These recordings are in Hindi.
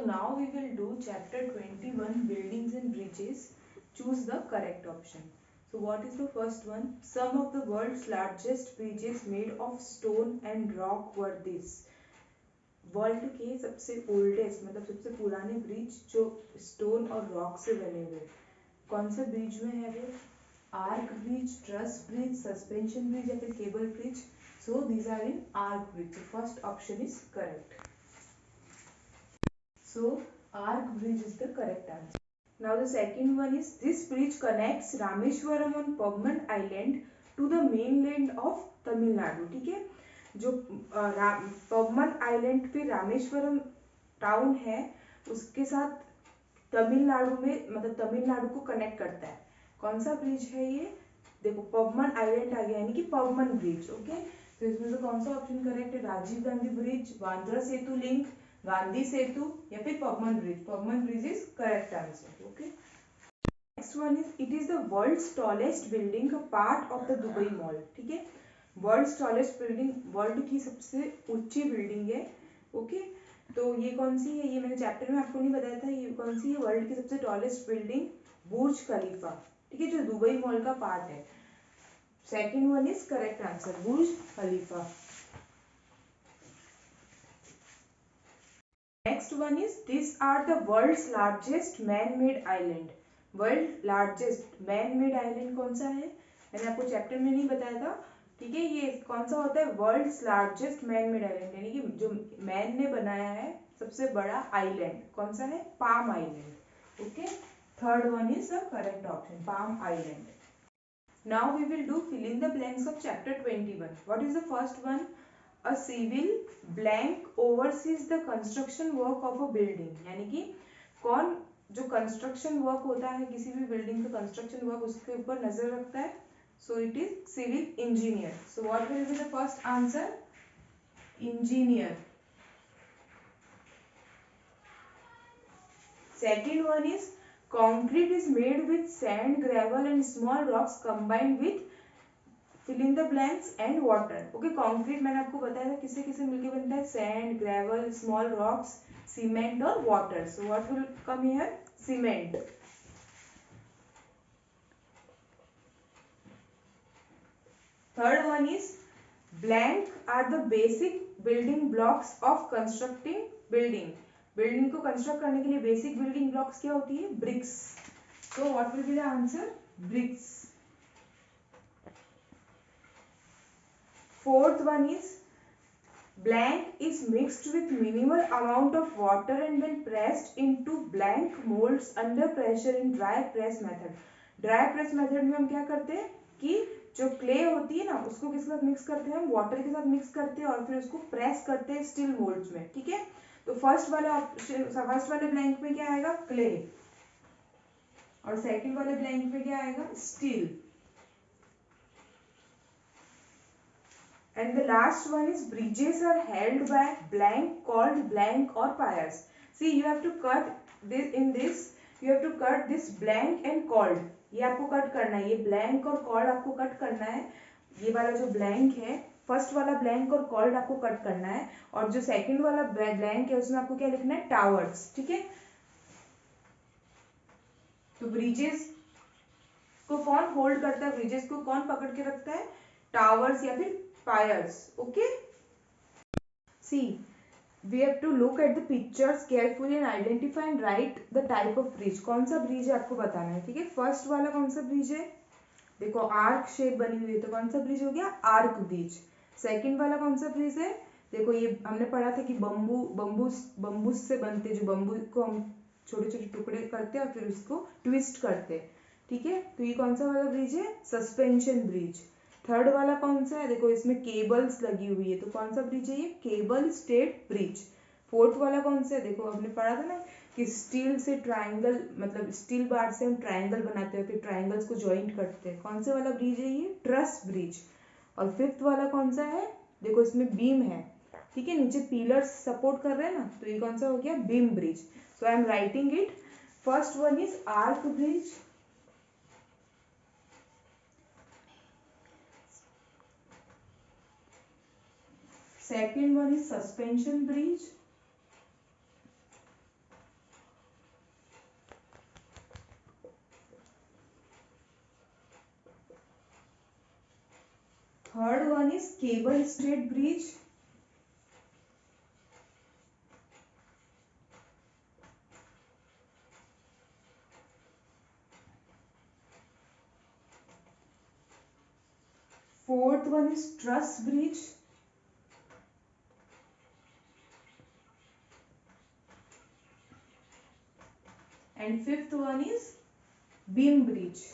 now we will do chapter 21 buildings and bridges. Choose the correct option. So what is the first one? Some of the world's largest bridges made of stone and rock were this. World के सबसे ओल्डेस्ट मतलब सबसे पुराने ब्रिज जो स्टोन और रॉक से बने हुए कौन सा ब्रिज में है वो? Arc bridge, truss bridge, suspension bridge या फिर cable bridge. So these are in arc bridge. First option is correct. So arc bridge is the correct answer. Now the second one is this bridge connects Rameshwaram on Pavman Island to the mainland of Tamil Nadu. ठीक है, जो पवमन आइलैंड पे रामेश्वरम टाउन है उसके साथ तमिलनाडु में मतलब तमिलनाडु को कनेक्ट करता है. कौन सा ब्रिज है ये? देखो पवमन आइलैंड आ गया यानी कि पवमन ब्रिज. ओके, तो इसमें से कौन सा ऑप्शन करेक्ट है? राजीव गांधी ब्रिज, बांद्रा सेतु लिंक, गांधी सेतु या फिर Pamban bridge. Pamban bridge is correct answer. Okay, next one is it is the world's tallest building, a part of the Dubai mall. ठीक है, वर्ल्ड्स टॉलेस्ट बिल्डिंग वर्ल्ड की सबसे ऊंची बिल्डिंग है. ओके, तो ये कौन सी है? ये मैंने चैप्टर में आपको नहीं बताया था. ये कौन सी है? वर्ल्ड की सबसे टॉलेस्ट बिल्डिंग बुर्ज खलीफा. ठीक है, जो दुबई मॉल का पार्ट है. Second one is correct answer, Burj Khalifa. Next one is these are the world's largest man-made island. World largest man-made island कौन सा है? मैंने आपको चैप्टर में नहीं बताया था. ठीक है, ये कौन सा होता है? वर्ल्ड्स लार्जेस्ट मैन-मेड आइलैंड, यानी कि जो मैन ने बनाया है सबसे बड़ा आइलैंड. कौन सा है? Palm island. Okay, third one is the correct option, palm island. Now we will do fill in the blanks of chapter 21. What is the first one? A civil blank oversees the construction work of a building. यानी कि कौन जो कंस्ट्रक्शन वर्क होता है किसी भी बिल्डिंग का कंस्ट्रक्शन वर्क उसके ऊपर नजर रखता है. So it is civil engineer. So what will be the first answer? Engineer. Second one is concrete is made with sand, gravel and small rocks combined with fill in the blanks and water. Okay, concrete मैंने आपको बताया था किससे किससे मिलके बनता है? sand, gravel, small rocks, cement और water. So what will come here? Cement. Third one is blank are the basic building blocks of constructing building. Building को कंस्ट्रक्ट करने के लिए बेसिक बिल्डिंग ब्लॉक्स क्या होती है? BRICS. So what will be the answer? Bricks. Fourth one is blank is mixed with minimal amount of water and then pressed into blank molds under pressure in dry press method. Dry press method में हम क्या करते हैं कि जो क्ले होती है ना उसको किसके साथ मिक्स करते हैं? हम वाटर के साथ मिक्स करते हैं और फिर उसको प्रेस करते हैं स्टील मोल्ड्स में. ठीक है, तो फर्स्ट वाले ब्लैंक में क्या आएगा? क्ले. और सेकंड वाले ब्लैंक में क्या आएगा? Steel. And the last one is bridges are held by blank called blank or piers. See, you have to cut this in this. You have to cut this blank and called. ये आपको कट करना है. ये blank और called आपको कट करना है. ये वाला जो blank है फर्स्ट वाला blank और called आपको कट करना है. और जो सेकंड वाला blank है उसमें आपको क्या लिखना है? टावर्स. ठीक है, तो ब्रिजेस को कौन होल्ड करता है? ब्रिजेस को कौन पकड़ के रखता है? टावर्स या फिर piers. Okay, see, we have to look at the pictures carefully and identify and write the type of bridge. कौन सा ब्रिज है आपको बताना है. ठीक है, फर्स्ट वाला कौन सा ब्रिज है? देखो आर्क शेप बनी हुई है तो कौन सा ब्रिज हो गया? Arch bridge. सेकंड वाला कौन सा ब्रिज है? देखो ये हमने पढ़ा था कि बम्बू से बनते, जो बम्बू को हम छोटे छोटे टुकड़े करते हैं और फिर उसको ट्विस्ट करते हैं. ठीक है, तो ये कौन सा वाला ब्रिज है? Suspension bridge. थर्ड वाला कौन सा है? देखो इसमें केबल्स लगी हुई है तो कौन सा ब्रिज है ये? Cable stayed bridge. फोर्थ वाला कौन सा है? देखो हमने पढ़ा था ना कि स्टील से ट्राइंगल मतलब स्टील बार से हम ट्राइंगल बनाते हैं फिर ट्राइंगल्स को जॉइंट करते हैं. कौन सा वाला ब्रिज है ये? Truss bridge. और फिफ्थ वाला कौन सा है? देखो इसमें बीम है. ठीक है, नीचे पिलर्स सपोर्ट कर रहे हैं ना तो ये कौन सा हो गया? Beam bridge. So I am writing it. First one is arch bridge. Second one is suspension bridge. Third one is cable straight bridge. Fourth one is truss bridge. And fifth one is beam bridge.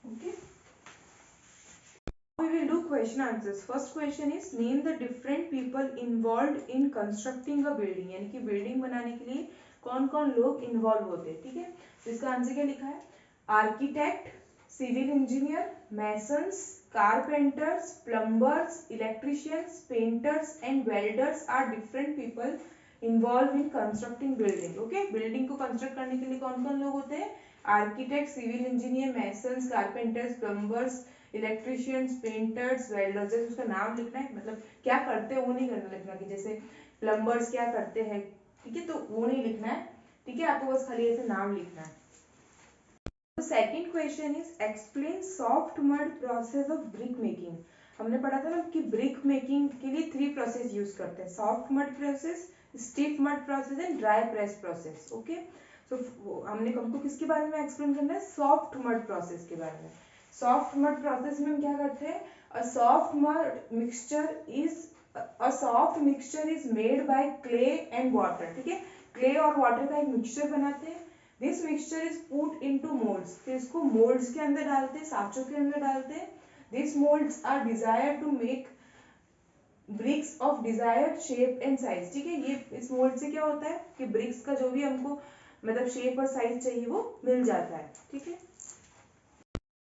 Okay. We will do question answers. First question is name the different people involved in constructing a building. यानी कि बिल्डिंग बनाने के लिए कौन कौन लोग इन्वॉल्व होते हैं. ठीक है, तो इसका आंसर क्या लिखा है? Architect, civil engineer, masons, carpenters, plumbers, electricians, painters and welders are different people involve in constructing building. Okay, building को कंस्ट्रक्ट करने के लिए कौन कौन लोग होते हैं? Architect, civil engineer, masons, carpenters, plumbers, electricians, painters, welders. जैसे उसका नाम लिखना है, मतलब क्या करते हैं वो नहीं करना लिखना कि जैसे प्लम्बर्स क्या करते हैं. ठीक है, तो वो नहीं लिखना है. ठीक है, आपको बस खाली ऐसे नाम लिखना है. Second question is explain soft mud process of brick making. हमने पढ़ा था ना कि ब्रिक मेकिंग के लिए 3 प्रोसेस यूज करते हैं: soft mud process, stiff mud process and dry press process. Okay, तो हमको किसके बारे में एक्सप्लेन करना है? सॉफ्ट मड प्रोसेस के बारे में. सॉफ्ट मड प्रोसेस में हम क्या करते हैं? A soft mixture is made by clay and water. ठीक है, क्ले और वाटर का एक मिक्सचर बनाते हैं. This mixture is put into moulds. फिर इसको मोल्ड्स के अंदर डालते हैं, सांचों के अंदर डालते हैं. This moulds are desire to make bricks of desired shape and size. ठीक है, ये इस मोल्ड से क्या होता है कि ब्रिक्स का जो भी हमको मतलब शेप और साइज चाहिए वो मिल जाता है. ठीक है,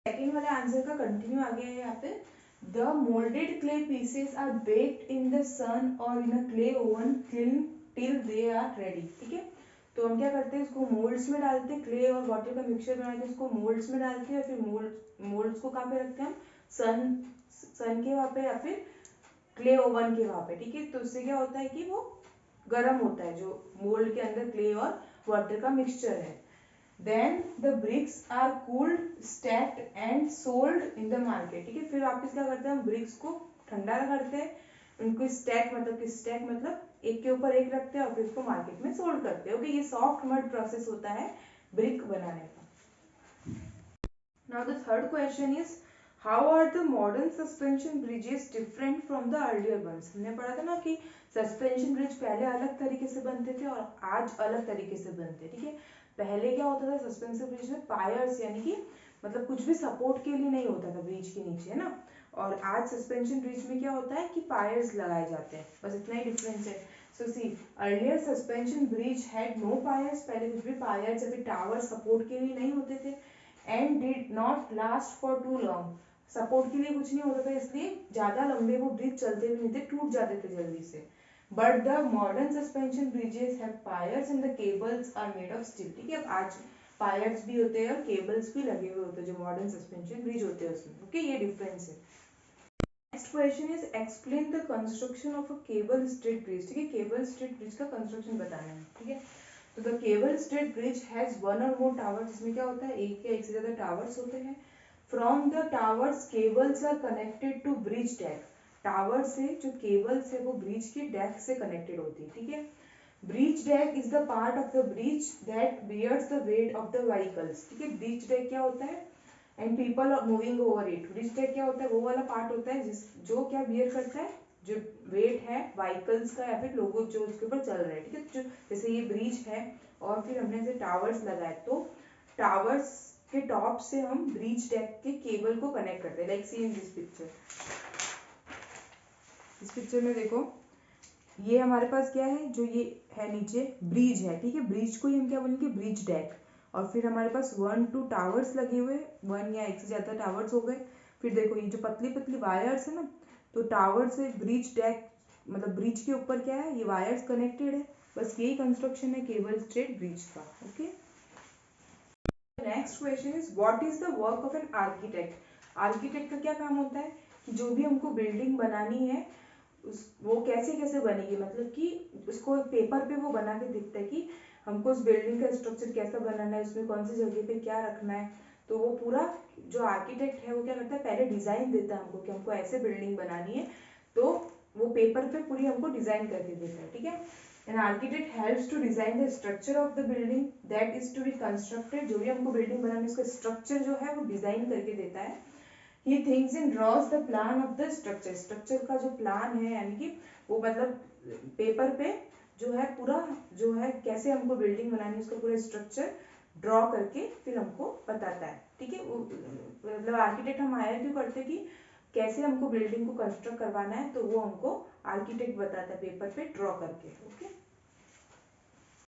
सेकंड वाले आंसर का कंटिन्यू आ गया है यहाँ पे. The moulded clay pieces are baked in the sun और in a clay oven till they are ready. ठीक है, तो हम क्या करते हैं, इसको मोल्ड्स में डालते हैं, क्ले और वाटर का मिक्सचर बना के इसको मोल्ड्स में डालते हैं और फिर मोल्ड्स को कहाँ पे रखते हैं हम? सन के वहाँ पे या फिर क्ले ओवन के वहाँ पे. ठीक है, तो उससे क्या होता है कि वो गर्म होता है जो मोल्ड के अंदर क्ले और वाटर का मिक्सचर है. Then the bricks are cooled, stacked and sold in the market. ठीक है, फिर वापस क्या करते हैं हम? ब्रिक्स को ठंडा करते हैं, उनको स्टैक मतलब एक के ऊपर एक रखते हैं और फिर उसको मार्केट में सोल्ड करते हैं. ओके, ये सॉफ्ट मड प्रोसेस होता है ब्रिक बनाने का. Now the third question is how are the modern suspension bridges different from the earlier ones. हमने पढ़ा था ना कि सस्पेंशन ब्रिज पहले अलग तरीके से बनते थे और आज अलग तरीके से बनते हैं. ठीक है, पहले क्या होता था सस्पेंशन ब्रिज में? पायर्स, यानी कि मतलब कुछ भी सपोर्ट के लिए नहीं होता था ब्रिज के नीचे, है ना. और आज सस्पेंशन ब्रिज में क्या होता है कि पायर्स लगाए जाते हैं. बस इतना ही डिफरेंस है. So see, earlier suspension bridge had no piers. पहले कुछ भी पायर्स या फिर टावर सपोर्ट के लिए नहीं होते थे. And did not last for too long. Support के लिए कुछ नहीं होता था, इसलिए ज्यादा लंबे वो ब्रिज चलते भी नहीं थे, टूट जाते थे जल्दी से. But the modern suspension bridges have piers and the cables are made of steel. ठीक है, अब आज पायर्स भी होते हैं और केबल्स भी लगे हुए होते हैं जो मॉडर्न सस्पेंशन ब्रिज होते हैं उसमें. ओके, ये डिफरेंस है. Next question is explain the construction of a cable straight bridge. ठीक है, केबल स्ट्रेट ब्रिज का कंस्ट्रक्शन बताना है. ठीक है, तो the cable straight bridge has one और मोर टावर्स. इसमें क्या होता है? एक या एक से ज्यादा टावर्स होते हैं. From the towers cables are connected to bridge deck. Tower से जो केबल्स है वो ब्रिज के डेक से कनेक्टेड होती है. ठीक है, bridge deck is the part of the bridge that bears the weight of the vehicles. ठीक है, ब्रिज डेक क्या होता है? And people are moving over it. Bridge deck क्या होता है? वो वाला पार्ट होता है जो क्या बियर करता है? जो वेट है व्हीकल्स का या फिर लोगों जो उसके ऊपर चल रहे हैं. ठीक है, जो जैसे ये ब्रिज है और फिर हमने ऐसे टावर्स लगाए, तो टावर्स के टॉप से हम ब्रिज डेक के केबल को कनेक्ट करते हैं. Like see in this picture. इस पिक्चर में देखो, ये हमारे पास क्या है? जो ये है नीचे ब्रिज है. ठीक है, ब्रिज को ही हम क्या बोलेंगे? Bridge deck. और फिर हमारे पास 1-2 टावर्स लगे हुए, 1 या एक से ज्यादा टावर्स हो गए. फिर देखो ये जो पतली पतली वायर्स है ना, तो टावर से ब्रिज डेक मतलब ब्रिज के ऊपर क्या है? ये वायर्स कनेक्टेड है. बस यही कंस्ट्रक्शन है केबल स्ट्रेट ब्रिज का. Okay, next question is what is the work of an architect. Architect का क्या काम होता है कि जो भी हमको बिल्डिंग बनानी है वो कैसे कैसे बनेगी, मतलब कि उसको पेपर पे वो बना के दिखता है कि हमको उस बिल्डिंग का स्ट्रक्चर कैसा बनाना है, उसमें कौन सी जगह पे क्या रखना है, तो वो पूरा जो आर्किटेक्ट है वो क्या करता है, पहले डिजाइन देता है हमको कि हमको ऐसे बिल्डिंग बनानी है, तो वो पेपर पे पूरी हमको डिजाइन करके देता है, ठीक है। An architect helps to design the structure of the building that is to be constructed, जो भी हमको बिल्डिंग बनानी है उसका स्ट्रक्चर जो है वो डिजाइन करके देता है। He thinks and draws the plan of the structure, structure का जो प्लान है यानी कि वो मतलब पेपर पे जो है पूरा जो है कैसे हमको बिल्डिंग बनानी है उसका पूरा स्ट्रक्चर ड्रॉ करके फिर हमको बताता है, ठीक है। मतलब आर्किटेक्ट हम हायर क्यों करते हैं कि कैसे हमको बिल्डिंग को कंस्ट्रक्ट करवाना है, तो वो हमको आर्किटेक्ट बताता है पेपर पे ड्रॉ करके, ओके।